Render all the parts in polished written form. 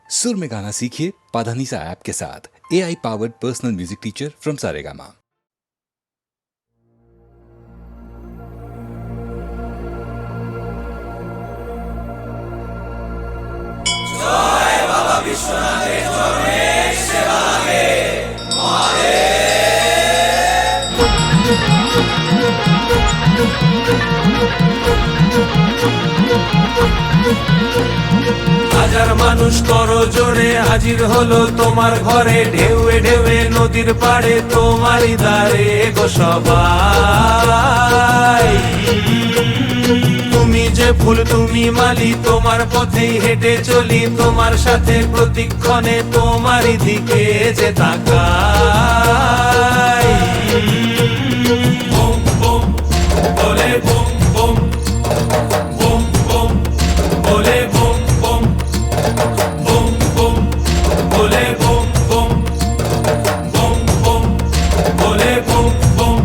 सुर में गाना सीखिए पाधानीसा ऐप के साथ। AI powered personal music teacher from Saregama. জয় বাবা বিশ্বনাথের চরণে সেবা হে হাজার মানুষ করো জোরে হাজির হলো তোমার ঘরে, ঢেউয়ে ঢেউয়ে নদীর পাড়ে তোমারই দ্বারে গো সবাই। তুমি যে ফুল তুমি মালি, তোমার পথেই হেঁটে চলি, তোমার সাথে প্রতিক্ষণে তোমারই দিকে যে তাকাই। বুম বুম বলে বুম বুম, বুম বুম বলে বুম বুম, বুম বুম বলে বুম বুম, বুম বুম বলে বুম বুম।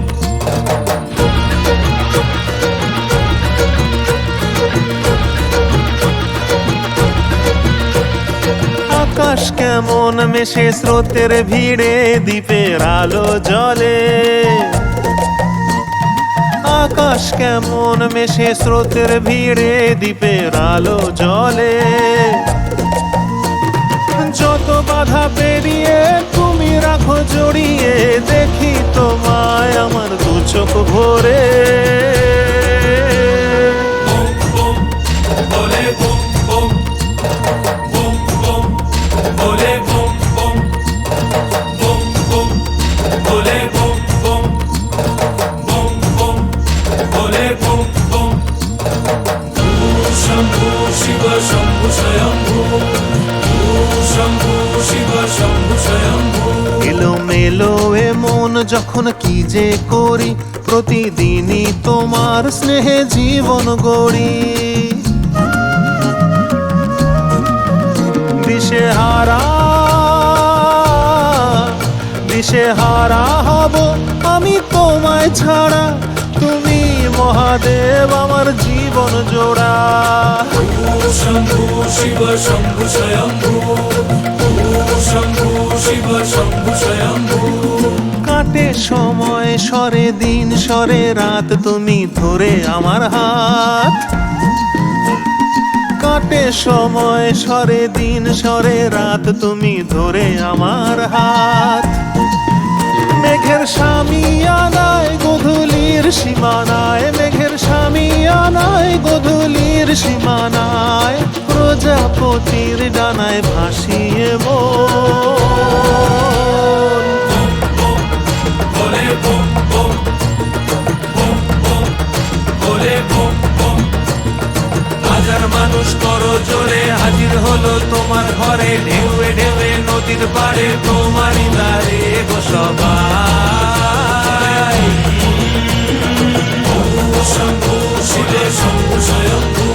আকাশ কেমন মেশে স্রোতের ভিড়ে, দ্বীপের আলো জ্বলে। আকাশ কেমন মেশে স্রোতের ভিড়ে, দ্বীপের আলো জ্বলে। যত বাধা পেরিয়ে তুমি রাখো জড়িয়ে, দেখি তোমায় আমার দু চোখ ভরে। বুম বুম বলে বুম বুম, বুম বুম বলে বুম বুম, বুম বুম বলে বুম বুম, বুম বুম বলে বুম বুম। শম্ভু শিব শম্ভু স্বয়ম্ভু, শম্ভু শিব শম্ভু স্বয়ম্ভু। এলোমেলো এ মন যখন কি যে করি, প্রতিদিনই তোমার স্নেহে জীবন গড়ি। দিশেহারা হব আমি তোমায় ছাড়া, তুমি মহাদেব আমার জীবন জোড়া। শম্ভু শিব শম্ভু স্বয়ম্ভু, শম্ভু শিব শম্ভু স্বয়ম্ভু। কাটে সময় সরে দিন সরে রাত, তুমি ধরে আমার হাত। কাটে সময় সরে দিন সরে রাত, তুমি ধরে আমার হাত। মেঘের সামিয়ানায় গধূলির সীমানায়, মেঘের সামিয়ানায় গধূলির সীমানায়, প্রজাপতির ডানায় ভাসিয়ে মন। বলে বুম বুম, বুম বুম বলে বুম বুম। হাজার মানুষ করো জোরে হাজির হলো তোমার ঘরে, ঢেউয়ে ঢেউয়ে নদীর পাড়ে তোমারই দ্বারে গো সবাই। শম্ভু শিবে শম্ভু স্বয়ম্ভু,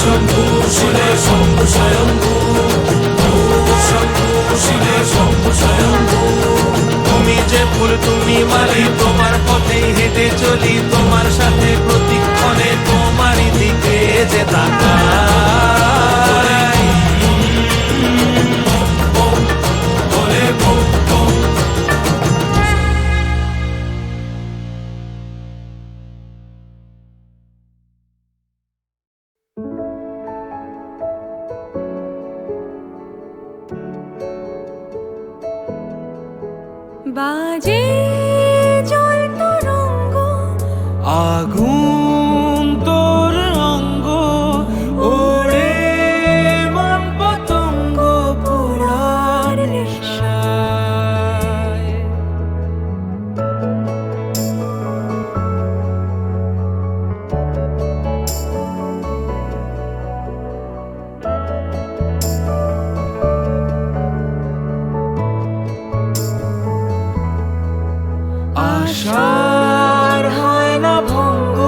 শম্ভু শিবে শম্ভু স্বয়ম্ভু, শম্ভু শিবে শম্ভু স্বয়ম্ভু। তুমি যে ফুল তুমি মালি, তোমার পথেই হেঁটে চলি, তোমার সাথে প্রতিক্ষণে তোমারই দিকে যে তাকাই। বলে বুম বুম। বাজে জল তরঙ্গ, আগুন তোর অঙ্গ, ওড়ে মন পতঙ্গ পোড়ার নেশায়। আশার হয় না ভঙ্গ,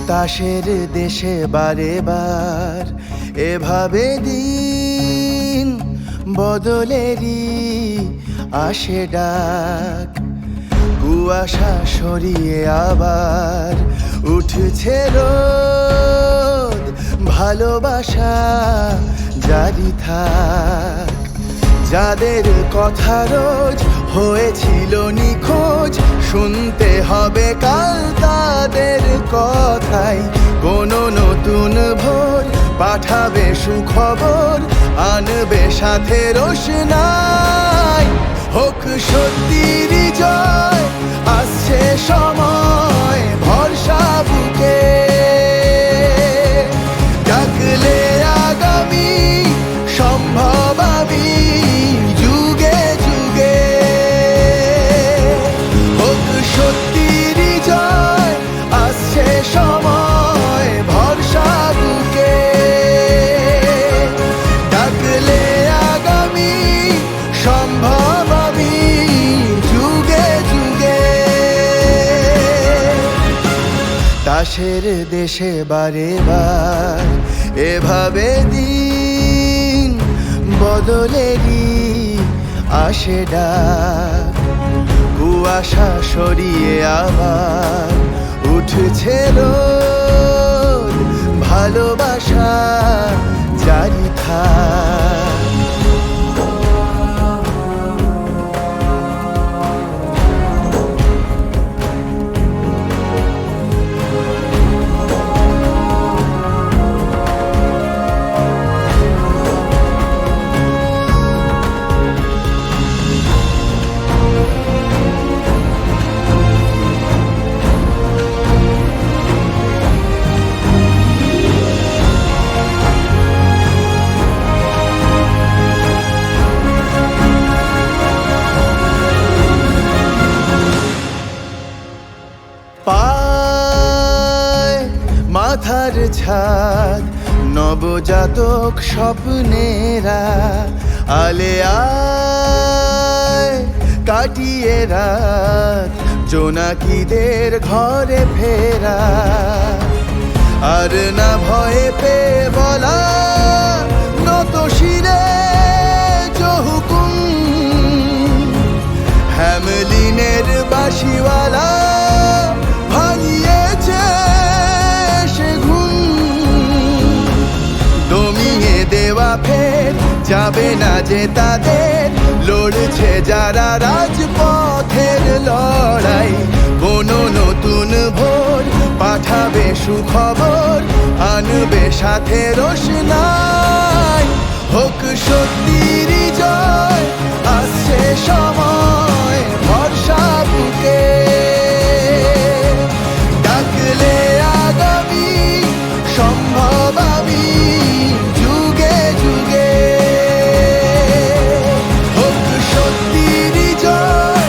তাসের দেশে বারে বার এভাবে দিন বদলেরই আসে ডাক। কুয়াশা সরিয়ে আবার উঠছে রোদ, ভালোবাসা জারি থাক। যাদের কথা রোজ হয়েছিল নিখোঁজ, শুনতে হবে কাল তাদের কথাই। কোনো নতুন ভোর পাঠাবে সুখবর, আনবে সাথে রোশনাই। হোক সত্যির জয়, আসছে সময় ভরসা বুকে। ডাকলে আগামী সম্ভব আমি যুগে যুগে। হোক সত্যির জয়, আসছে সময় ভরসা বুকে। ডাকলে আগামী সম্ভব আমি যুগে যুগে। তাসের দেশে বারে বার এভাবে দিন বদলেরই আসে ডাক। কুয়াশা সরিয়ে আবার উঠছে রোদ, ভালোবাসা জারি থাক। পায় মাথার ছাদ নবজাতক স্বপ্নেরা, আলে আয় কাটিয়ে রাত জোনাকিদের ঘরে ফেরা। আর না ভয়ে পেয়ে বলা নত শিরে জহুকুম, হ্যামলিনের বাঁশিওয়ালা ভাঙিয়েছে সে ঘুম। দমিয়ে দেওয়া ফের যাবে না যে তাদের, লড়ছে যারা রাজপথের লড়াই। কোনো নতুন ভোর পাঠাবে সুখবর, আনবে সাথে রোশনাই। হোক সত্যির জয়, আসছে সময় ভরসা বুকে। ডাকলে আগামী সম্ভব আমি যুগে যুগে। হোক সত্যির জয়,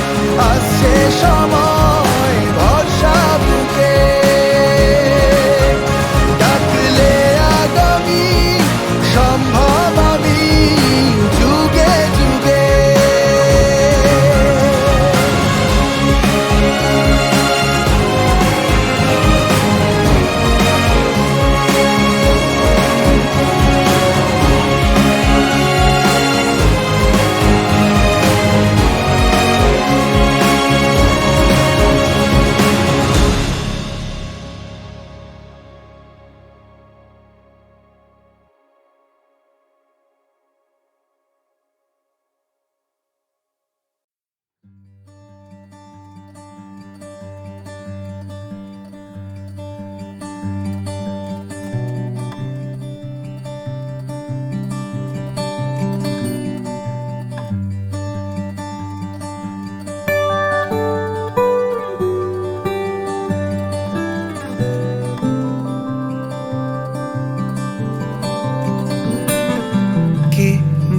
আসছে সময় ভরসা বুকে। ডাকলে আগামী সম্ভব আমি যুগে যুগে।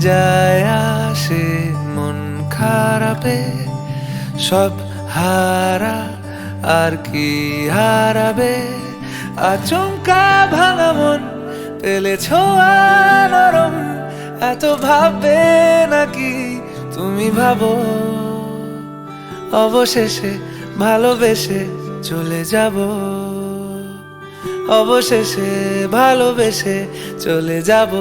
যায় আসে মন খারাপে, সব হারা আর কি হারাবে। আচমকা ভাঙা মন পেলে ছোঁয়া নরম, এত ভাববে নাকি তুমি ভাবো। অবশেষে ভালোবেসে চলে যাব। অবশেষে ভালোবেসে চলে যাব।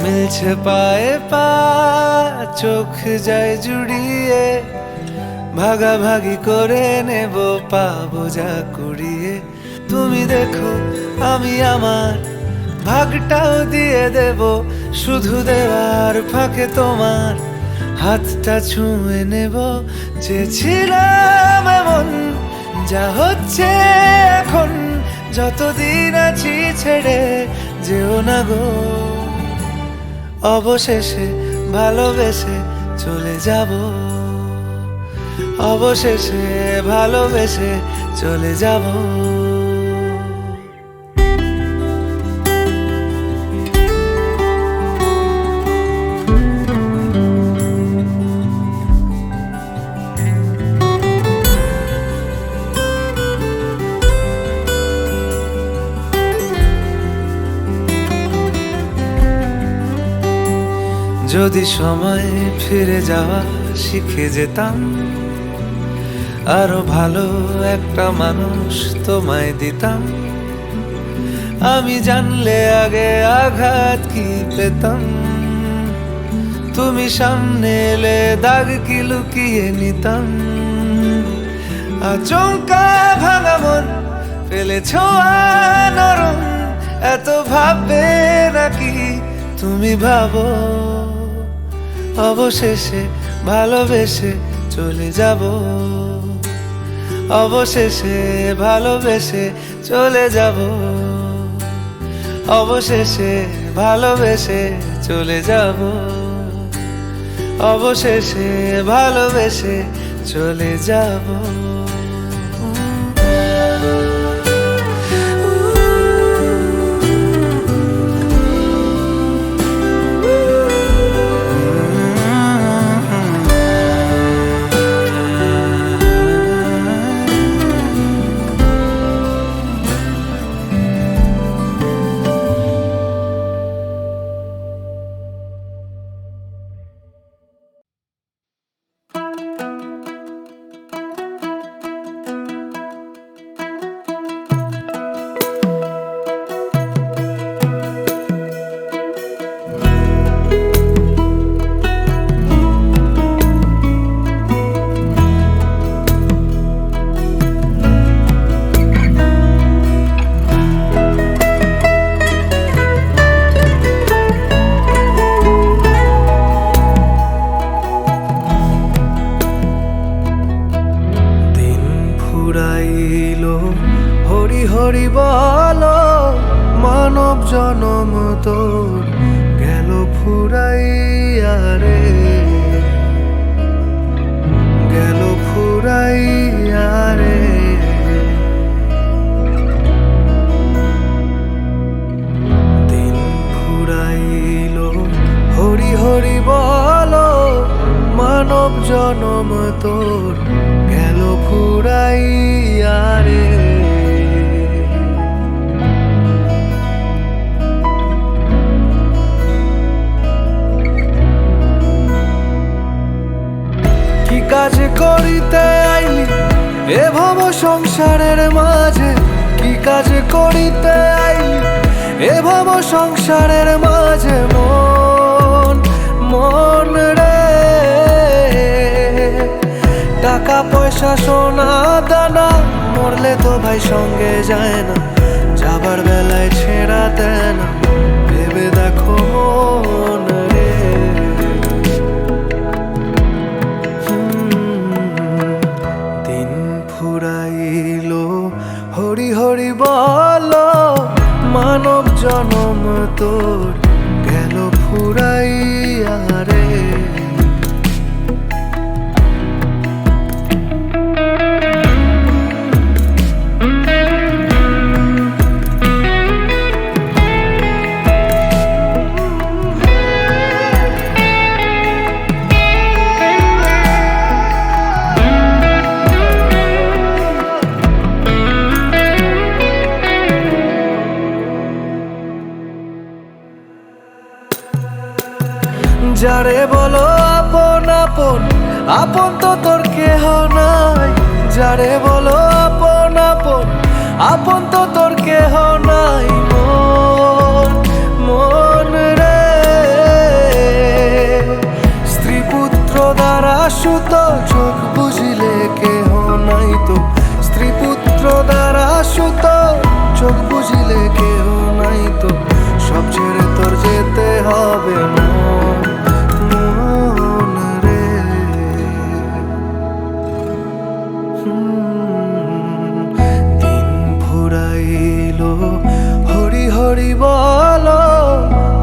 মিলছে পায়ে পা, চোখ যায় জুড়িয়ে, ভাগাভাগি করে নেব পাবো যা কুড়িয়ে। তুমি দেখো আমি আমার ভাগটাও দিয়ে দেব, শুধু দেওয়ার ফাঁকে তোমার হাতটা ছুঁয়ে নেব। চেয়েছিলাম এমন, যা হচ্ছে এখন, যতদিন আছি ছেড়ে যেও না গো। অবশেষে ভালোবেসে চলে যাব, অবশেষে ভালোবেসে চলে যাব। যদি সময় ফিরে যাওয়া শিখে যেতাম, আরো ভালো একটা মানুষ তোমায় দিতাম। আমি জানলে আগে আঘাত কি পেতাম, তুমি সামনে এলে দাগ কি লুকিয়ে নিতাম। আচমকা ভাঙা মন ফেলেছ নরম, এত ভাববে নাকি তুমি ভাবো। অবশেষে ভালোবেসে চলে যাব, অবশেষে ভালোবেসে চলে যাব, অবশেষে ভালোবেসে চলে যাব, অবশেষে ভালোবেসে চলে যাব। হরি বলো, মানব জনম তোর গেল ফুরাইয়া রে, গেল ফুরাইয়া রে। দিন ফুরাইল হরি হরি বলো, মানব জনম তোর গেল ফুরাইয়া রে। কাজ করিতে আইলি এ ভব সংসারের মাঝে, কি কাজ করিতে আইলি এ ভব সংসারের মাঝে। মন মন রে, টাকা পয়সা সোনা দানা মরলে তো ভাই সঙ্গে যায় না, যাবার বেলায় ছেড়া দেয় না। ভেবে দেখো মন রে, ফুরাইল হরি হরি বলো, মানব জনম তোর গেল ফুরাইয়া রে। যারে বলো আপন আপন, আপন তো তোর কেহ নাই। যারে বলো আপন আপন, আপন তো তোর কেহ নাই। মন মন রে, স্ত্রী পুত্র দ্বারা সুত, চোখ বুঝিলে কেহ নাই তো। স্ত্রী পুত্র দ্বারা সুত, চোখ বুঝিলে কেহ নাই তো। সব ছেড়ে তোর যেতে হবে মন মন রে। দিন ফুরাইলো হরি হরি বলো,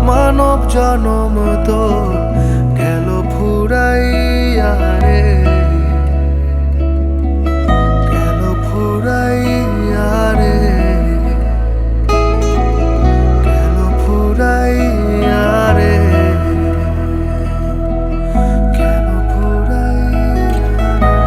মানব জনম তোর গেল ফুরাইয়া রে, গেল ফুরাইয়া রে, গেল ফুরাইয়া রে, গেল ফুরাইয়া রে।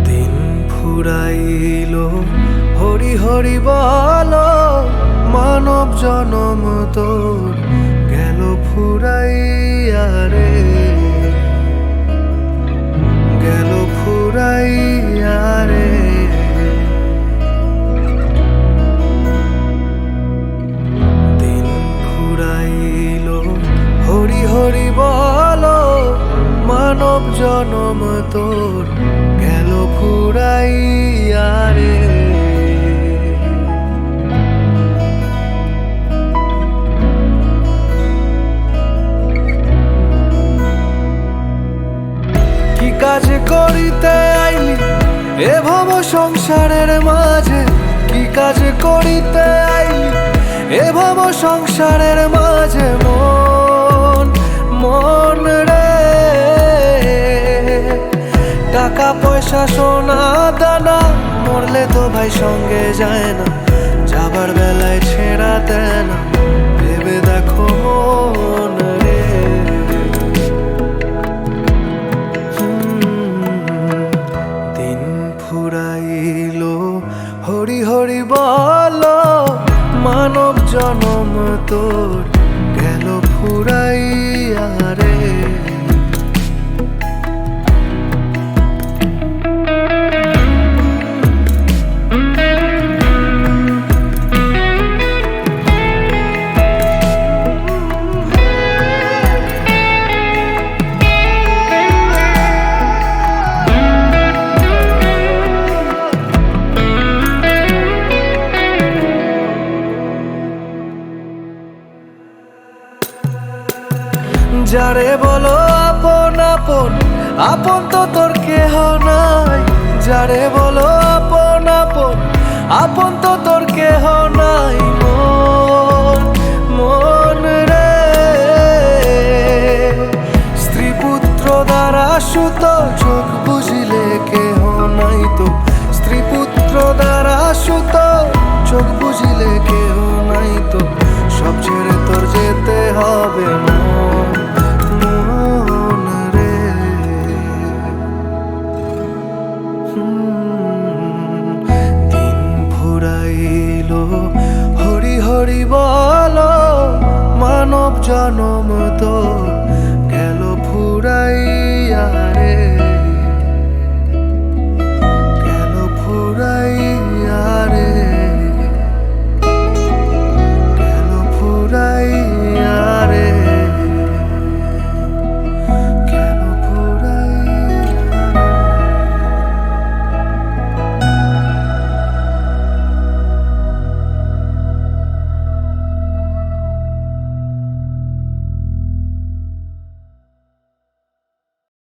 দিন ফুরাইলো হরি হরি বলো, মানব জনম তোর গেল ফুরাইয়া রে, গেল ফুরাইয়া রে। দিন ফুরাইলো হরি হরি বলো, মানব জনম তোর গেল ফুরাইয়া রে। কি কাজ করিতে আইলি এ ভব সংসারের মাঝে, কি কাজ করিতে আইলি এ ভব সংসারের মাঝে। মন মন রে, টাকা পয়সা সোনা দানা মরলে তো ভাই সঙ্গে যায় না, যাবার বেলায় ছেড়া দেয় না। ভেবে দেখো মন রে। দিন ফুরাইলো হরি হরি বলো, মানব জনম তোর গেল ফুরাইয়া রে। যারে বলো আপন আপন, আপন তো তোর কেহ নাই। যারে বলো আপন আপন, আপন তো তোর কেহ নাই। মন মন রে, স্ত্রী পুত্র দ্বারা সুত, চোখ বুঝিলে কেহ নাই তো। স্ত্রী পুত্র দ্বারা সুত, চোখ বুঝিলে কেহ নাই তো। সব ছেড়ে তোর যেতে হবে মন মন রে। দিন ফুরাইলো হরি হরি বলো, মানব জনম তো